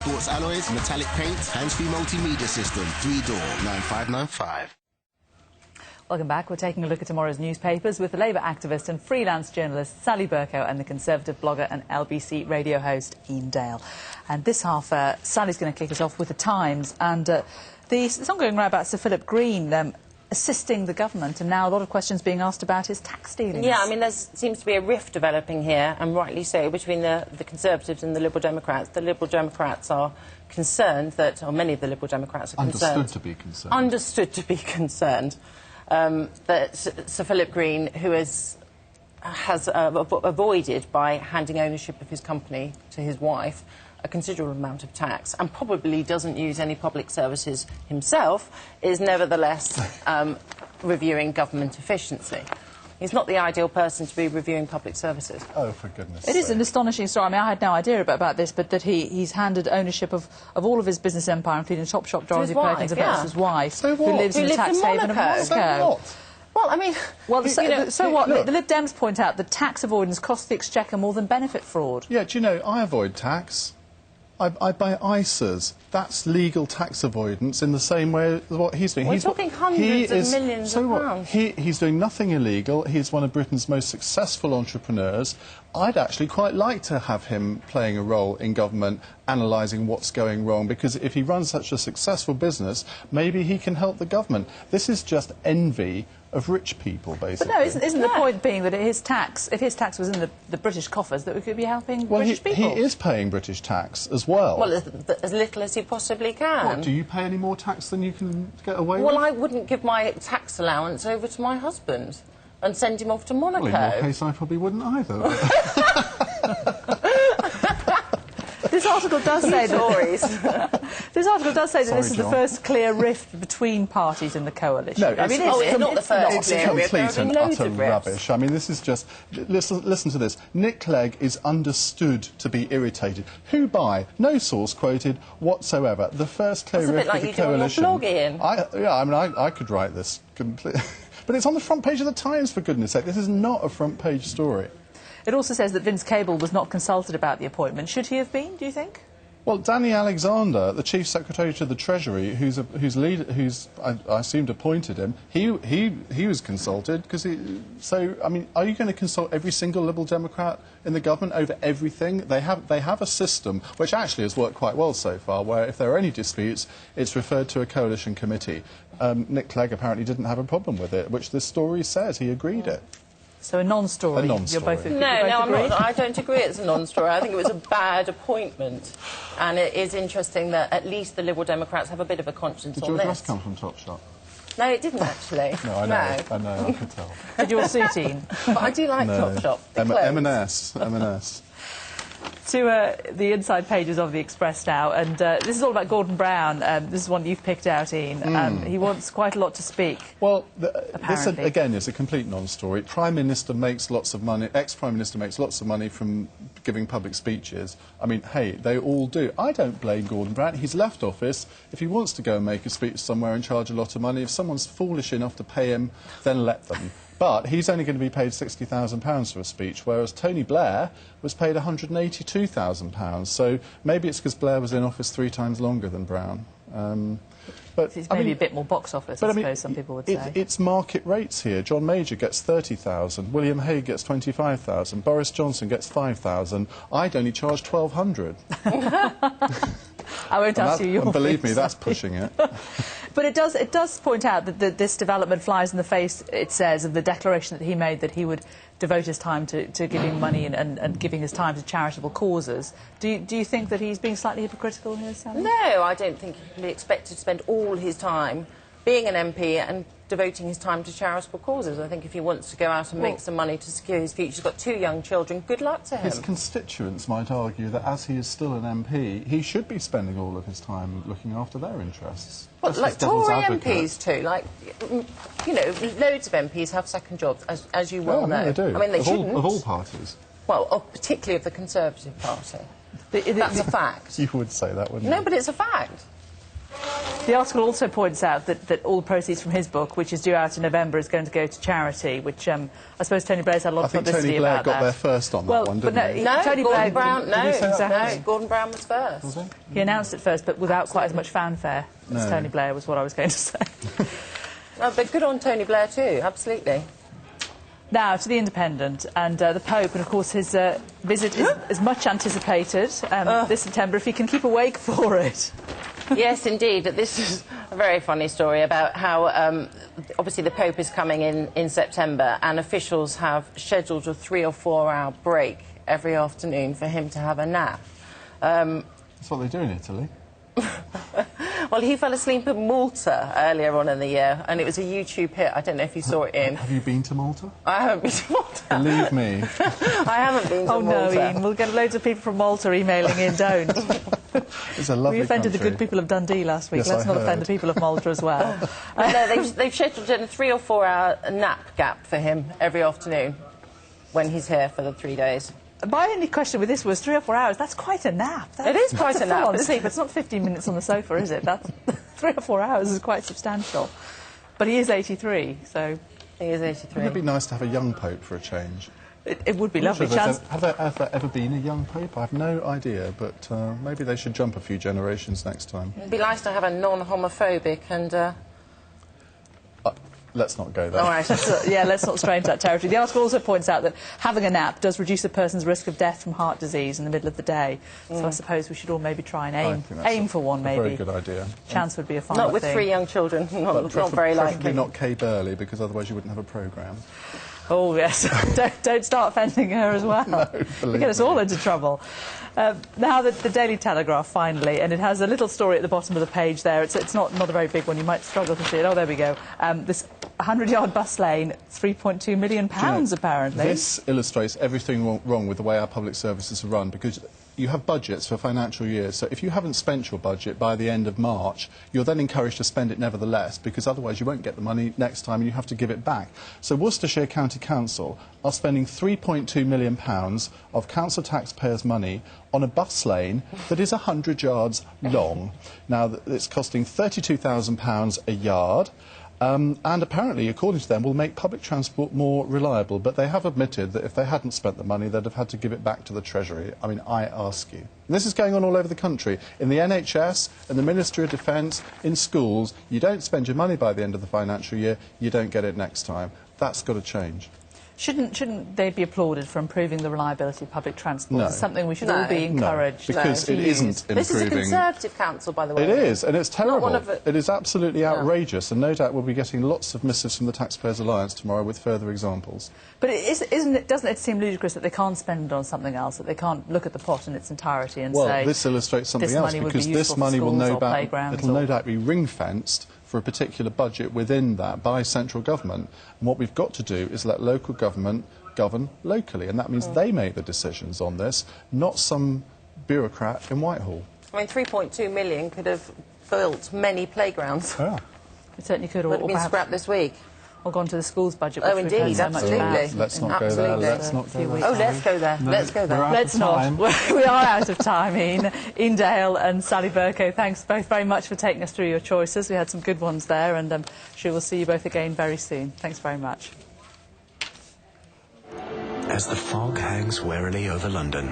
Sports alloys, metallic paints, hands-free multimedia system, 3-door, 9595. Welcome back. We're taking a look at tomorrow's newspapers with the Labour activist and freelance journalist Sally Bercow and the Conservative blogger and LBC radio host Iain Dale. And this half, Sally's going to kick us off with the Times and the song going around about Sir Philip Green assisting the government, and now a lot of questions being asked about his tax dealings. Yeah, I mean, there seems to be a rift developing here, and rightly so, between the Conservatives and the Liberal Democrats. The Liberal Democrats are concerned that, or many of the Liberal Democrats are concerned... Understood to be concerned, that Sir Philip Green, who has avoided, by handing ownership of his company to his wife, a considerable amount of tax, and probably doesn't use any public services himself, is nevertheless reviewing government efficiency. He's not the ideal person to be reviewing public services. Oh, for goodness sake. It is an astonishing story. I mean, I had no idea about this, but that he's handed ownership of all of his business empire, including Topshop, Dorothy Perkins, and his wife, so who lives in the tax haven of Monaco. So what? Well, I mean... Well, so what? Look, the Lib Dems point out that tax avoidance costs the Exchequer more than benefit fraud. Yeah, do you know, I avoid tax. I buy ISAs. That's legal tax avoidance in the same way as what he's doing. We're talking hundreds of millions of pounds. He's doing nothing illegal. He's one of Britain's most successful entrepreneurs. I'd actually quite like to have him playing a role in government, analysing what's going wrong, because if he runs such a successful business, maybe he can help the government. This is just envy of rich people, basically. But no, isn't the point being that if his tax was in the British coffers, that we could be helping British people? He is paying British tax as well. Well, as little as he possibly can. What, do you pay any more tax than you can get away with? Well, I wouldn't give my tax allowance over to my husband and send him off to Monaco. Well, in your case, I probably wouldn't either. This article does say that this is the first clear rift between parties in the coalition. No, I mean, it's not the first clear rift. It's complete and utter rubbish. I mean, this is just... Listen to this. Nick Clegg is understood to be irritated. Who by? No source quoted whatsoever. The first clear rift of the coalition... That's a bit like you do on your blog, Iain. Yeah, I mean, I could write this completely... But it's on the front page of the Times, for goodness sake. This is not a front-page story. It also says that Vince Cable was not consulted about the appointment. Should he have been, do you think? Well, Danny Alexander, the Chief Secretary to the Treasury, who's I assumed appointed him, he was consulted, because so, I mean, are you going to consult every single Liberal Democrat in the government over everything? They have a system, which actually has worked quite well so far, where if there are any disputes, it's referred to a coalition committee. Nick Clegg apparently didn't have a problem with it, which this story says he agreed it. So a non-story. A non-story. No, I'm not. I don't agree it's a non-story. I think it was a bad appointment. And it is interesting that at least the Liberal Democrats have a bit of a conscience on this. Did your dress come from Topshop? No, it didn't actually. No, I know, I could tell. Did your suit in? But I do like Topshop. M&S. To the inside pages of the Express now, and this is all about Gordon Brown. This is one you've picked out, Iain. He wants quite a lot to speak. Well, this again is a complete non-story. Prime Minister makes lots of money. Ex-Prime Minister makes lots of money from giving public speeches. I mean, hey, they all do. I don't blame Gordon Brown. He's left office. If he wants to go and make a speech somewhere and charge a lot of money, if someone's foolish enough to pay him, then let them. But he's only going to be paid £60,000 for a speech, whereas Tony Blair was paid £182,000. So maybe it's because Blair was in office 3 times longer than Brown. But it's maybe a bit more box office, I suppose some people would say. It's market rates here. John Major gets £30,000, William Hague gets £25,000, Boris Johnson gets £5,000. I'd only charge £1,200. I won't ask you your believe me, that's pushing it. But it does point out that this development flies in the face, it says, of the declaration that he made that he would devote his time to giving money and giving his time to charitable causes. Do you think that he's being slightly hypocritical here, Sally? No, I don't think he can be expected to spend all his time being an MP and devoting his time to charitable causes. I think if he wants to go out and make some money to secure his future, he's got 2 young children, good luck to him. His constituents might argue that as he is still an MP, he should be spending all of his time looking after their interests. Well, like Tory MPs too, like, you know, loads of MPs have second jobs, as you well know. No, they do. I mean, they shouldn't. Of all parties. Well, particularly of the Conservative Party. That's a fact. You would say that, wouldn't you? No, but it's a fact. The article also points out that all the proceeds from his book, which is due out in November, is going to go to charity, which I suppose Tony Blair's had a lot of publicity about that. I think Tony Blair got there first on that one, didn't he? No, Tony Gordon Blair, Brown, no, exactly. no, Gordon Brown was first. Was he? He announced it first, but without quite as much fanfare as Tony Blair, was what I was going to say. No, but good on Tony Blair too, absolutely. Now, to the Independent and the Pope, and of course his visit is much anticipated this September, if he can keep awake for it. Yes, indeed. This is a very funny story about how, obviously, the Pope is coming in September, and officials have scheduled a 3 or 4 hour break every afternoon for him to have a nap. That's what they do in Italy. Well, he fell asleep in Malta earlier on in the year, and it was a YouTube hit. I don't know if you saw it, Iain. Have you been to Malta? I haven't been to Malta. Believe me. I haven't been to Malta. Oh, no, Iain. We'll get loads of people from Malta emailing in, don't. It's a lovely We offended country. the good people of Dundee last week. Yes, Let's I not heard. offend the people of Malta as well. No, they've scheduled in a 3 or 4 hour nap gap for him every afternoon when he's here for the 3 days. My only question with this was 3 or 4 hours. That's quite a nap. It is quite a nap. Full-on sleep. It's not 15 minutes on the sofa, is it? That's 3 or 4 hours is quite substantial. But he is 83, so... He is 83. Wouldn't it be nice to have a young Pope for a change? It would be lovely. Have there ever been a young Pope? I have no idea, but maybe they should jump a few generations next time. It'd be nice to have a non-homophobic and... Let's not go there. All right, yeah, let's not stray into that territory. The article also points out that having a nap does reduce a person's risk of death from heart disease in the middle of the day. So I suppose we should all maybe try and aim for one, maybe. Very good idea. Chance would be a fine Not with thing. 3 young children, not very Preferably likely. not Kay Burley, because otherwise you wouldn't have a programme. Oh, yes. don't start offending her as well. No, You get us all into trouble. Now, the Daily Telegraph, finally, and it has a little story at the bottom of the page there. It's not a very big one. You might struggle to see it. Oh, there we go. This 100-yard bus lane, £3.2 million, apparently. This illustrates everything wrong with the way our public services are run, because you have budgets for financial years, so if you haven't spent your budget by the end of March, you're then encouraged to spend it nevertheless, because otherwise you won't get the money next time and you have to give it back. So Worcestershire County Council are spending £3.2 million of council taxpayers' money on a bus lane that is 100 yards long. Now, it's costing £32,000 a yard. And apparently, according to them, will make public transport more reliable. But they have admitted that if they hadn't spent the money, they'd have had to give it back to the Treasury. I mean, I ask you. And this is going on all over the country. In the NHS, in the Ministry of Defence, in schools, you don't spend your money by the end of the financial year, you don't get it next time. That's got to change. Shouldn't they be applauded for improving the reliability of public transport? No. It's something we should all be encouraged no, because to it use. isn't improving. This is a Conservative council, by the way. It is, and it's terrible. It is absolutely outrageous, and no doubt we'll be getting lots of missives from the Taxpayers Alliance tomorrow with further examples. But doesn't it seem ludicrous that they can't spend it on something else, that they can't look at the pot in its entirety and say... Well, this illustrates something this else, money would because be this useful money for will schools no doubt be ring-fenced for a particular budget within that by central government. And what we've got to do is let local government govern locally, and that means they make the decisions on this, not some bureaucrat in Whitehall. I mean, 3.2 million could have built many playgrounds. Yeah. It certainly could, Would have been scrapped this week. or gone to the schools budget, Oh, which we've heard indeed, so much absolutely. about. Let's not go Absolutely. there. Let's not go there. Oh, let's go there. No, let's go there. we're out Let's of not. time. We are out of time, Iain Dale and Sally Bercow. Thanks both very much for taking us through your choices. We had some good ones there, and I'm sure we'll see you both again very soon. Thanks very much. As the fog hangs warily over London,